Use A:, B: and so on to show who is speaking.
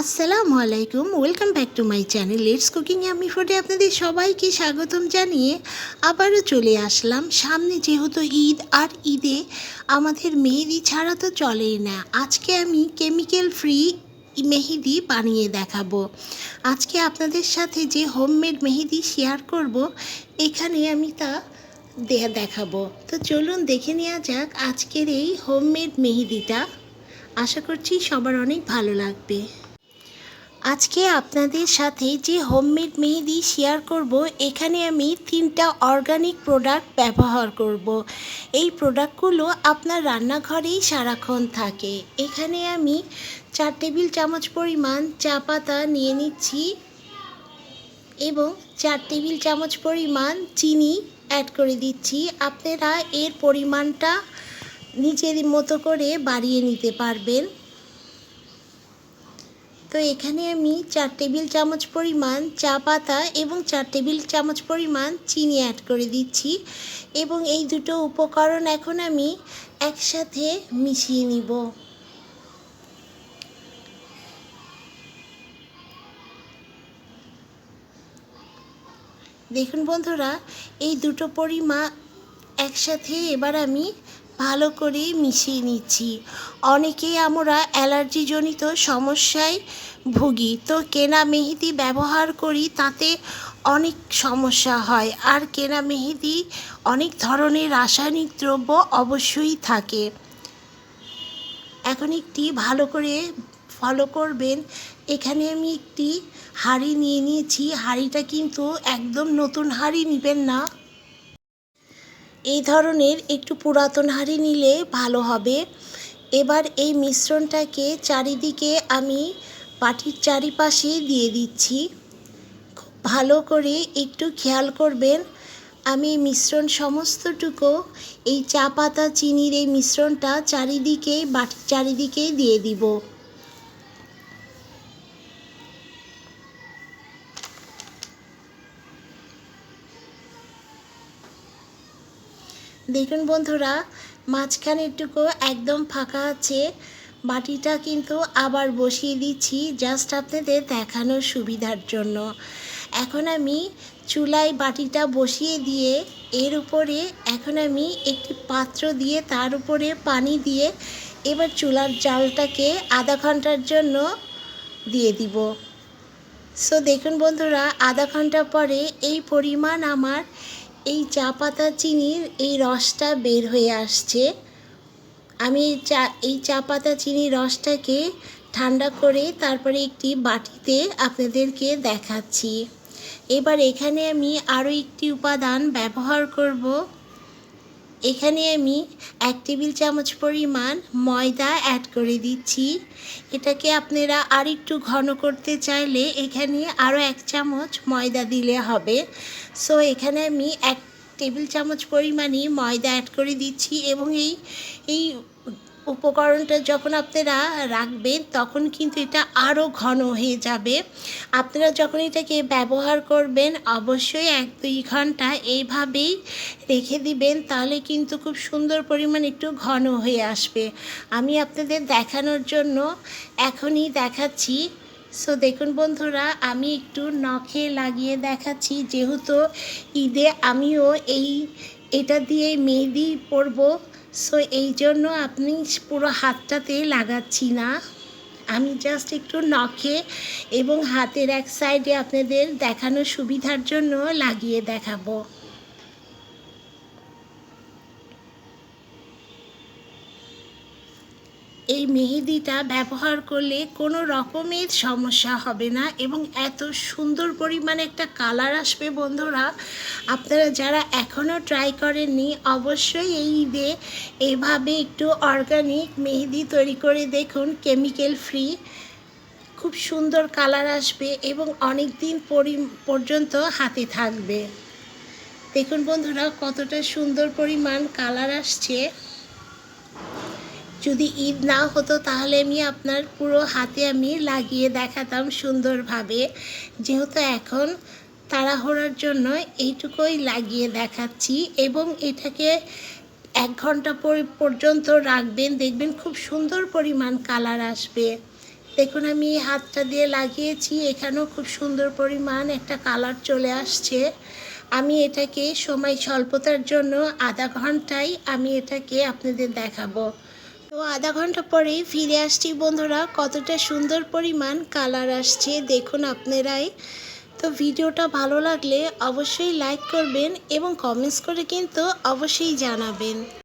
A: আসসালামু আলাইকুম, welcome back to my channel let's cooking আমি ফুডে আপনাদের সবাইকে স্বাগতম জানিয়ে আবারও চলে আসলাম। সামনে যেহেতু ঈদ, আর ঈদে আমাদের মেহেদি ছাড়া তো চলেই না। আজকে আমি কেমিক্যাল ফ্রি মেহেদি বানিয়ে দেখাবো। আজকে আপনাদের সাথে যে হোমমেড মেহেদি শেয়ার করব, এখানে আমি তা দেখাবো। তো চলুন দেখে নেওয়া যাক আজকের এই হোমমেড মেহেদিটা। আশা করছি সবার অনেক ভালো লাগবে। আজকে আপনাদের সাথে যে হোমমেড মেহেদি শেয়ার করব, এখানে আমি 3টা অর্গানিক প্রোডাক্ট ব্যবহার করব। এই প্রোডাক্টগুলো আপনার রান্নাঘরেই সারাক্ষণ থাকে। এখানে আমি 4 টেবিল চামচ পরিমাণ চা পাতা নিয়ে নিচ্ছি এবং 4 টেবিল চামচ পরিমাণ চিনি অ্যাড করে দিচ্ছি। আপনারা এর পরিমাণটা নিজের মতো করে বাড়িয়ে নিতে পারবেন। তো এখানে আমি 4 টেবিল চামচ পরিমাণ চা পাতা এবং 4 টেবিল চামচ পরিমাণ চিনি অ্যাড করে দিচ্ছি এবং এই দুটো উপকরণ এখন আমি একসাথে মিশিয়ে নিব। দেখুন বন্ধুরা, এই দুটো পরিমাণ একসাথে এবার আমি ভালো করে মিশিয়ে নিচ্ছি। অনেকেই আমরা অ্যালার্জিজনিত সমস্যায় ভুগি, তো কেনা মেহেদি ব্যবহার করি, তাতে অনেক সমস্যা হয়। আর কেনা মেহেদি অনেক ধরনের রাসায়নিক দ্রব্য অবশ্যই থাকে। এখন একটি ভালো করে ফলো করবেন। এখানে আমি একটি হাঁড়ি নিয়ে নিয়েছি। হাঁড়িটা কিন্তু একদম নতুন হাঁড়ি নেবেন না, এই ধরনের একটু পুরাতন হাঁড়ি নিলে ভালো হবে। এবার এই মিশ্রণটাকে চারিদিকে আমি বাটির চারিপাশে দিয়ে দিচ্ছি। খুব ভালো করে একটু খেয়াল করবেন। আমি মিশ্রণ সমস্তটুকু এই চা পাতা চিনির এই মিশ্রণটা চারিদিকে বাটির চারিদিকে দিয়ে দিব। দেখুন বন্ধুরা, মাঝখানেরটুকু একদম ফাঁকা আছে। বাটিটা কিন্তু আবার বসিয়ে দিচ্ছি জাস্ট আপনাদের দেখানোর সুবিধার জন্য। এখন আমি চুলায় বাটিটা বসিয়ে দিয়ে এর উপরে এখন আমি একটি পাত্র দিয়ে তার উপরে পানি দিয়ে এবার চুলার জালটাকে আধা ঘন্টার জন্য দিয়ে দিব। সো দেখুন বন্ধুরা, আধা ঘন্টা পরে এই পরিমাণ আমার এই চা পাতা চিনির এই রসটা বের হয়ে আসছে। আমি এই চা পাতা চিনির রসটাকে ঠান্ডা করে তারপরে একটি বাটিতে আপনাদেরকে দেখাচ্ছি। এবার এখানে আমি আরও একটি উপাদান ব্যবহার করব। এখানে আমি 1 টেবিল চামচ পরিমাণ ময়দা অ্যাড করে দিচ্ছি। এটাকে আপনারা আর একটু ঘন করতে চাইলে এখানে আরও 1 চামচ ময়দা দিলে হবে। সো এখানে আমি 1 টেবিল চামচ পরিমাণই ময়দা অ্যাড করে দিচ্ছি এবং এই উপকরণটা যখন আপনারা রাখবেন তখন কিন্তু এটা আরও ঘন হয়ে যাবে। আপনারা যখন এটাকে ব্যবহার করবেন অবশ্যই 1-2 ঘন্টা এইভাবেই রেখে দিবেন, তাহলে কিন্তু খুব সুন্দর পরিমাণ একটু ঘন হয়ে আসবে। আমি আপনাদের দেখানোর জন্য এখনই দেখাচ্ছি। সো দেখুন বন্ধুরা, আমি একটু নখে লাগিয়ে দেখাচ্ছি, যেহেতু ঈদে আমিও এটা দিয়ে মেহেদি পরব। সো এই জন্য আপনি পুরো হাতটাতে লাগাচ্ছি না, আমি জাস্ট একটু নখে এবং হাতের এক সাইডে আপনাদের দেখানোর সুবিধার জন্য লাগিয়ে দেখাবো। এই মেহেদিটা ব্যবহার করলে কোনো রকমের সমস্যা হবে না এবং এত সুন্দর পরিমাণে একটা কালার আসবে। বন্ধুরা, আপনারা যারা এখনও ট্রাই করেননি অবশ্যই এই ঈদে এইভাবে একটু অর্গানিক মেহেদি তৈরি করে দেখুন, কেমিক্যাল ফ্রি। খুব সুন্দর কালার আসবে এবং অনেক দিন পর্যন্ত হাতে থাকবে। দেখুন বন্ধুরা, কতটা সুন্দর পরিমাণ কালার আসছে। যদি ঈদ না হতো তাহলে আমি আপনার পুরো হাতে আমি লাগিয়ে দেখাতাম সুন্দরভাবে। যেহেতু এখন তাড়াহুড়োর জন্য এইটুকুই লাগিয়ে দেখাচ্ছি এবং এটাকে 1 ঘন্টা পর্যন্ত রাখবেন, দেখবেন খুব সুন্দর পরিমাণ কালার আসবে। দেখুন আমি হাতটা দিয়ে লাগিয়েছি, এখানেও খুব সুন্দর পরিমাণ একটা কালার চলে আসছে। আমি এটাকে সময় স্বল্পতার জন্য আধা ঘন্টায় আমি এটাকে আপনাদের দেখাবো। তো আধা ঘন্টা পরেই ফিরে আসছি বন্ধুরা, কতটা সুন্দর পরিমাণ কালার আসছে দেখুন আপনারাই। তো ভিডিওটা ভালো লাগলে অবশ্যই লাইক করবেন এবং কমেন্টস করে কিন্তু অবশ্যই জানাবেন।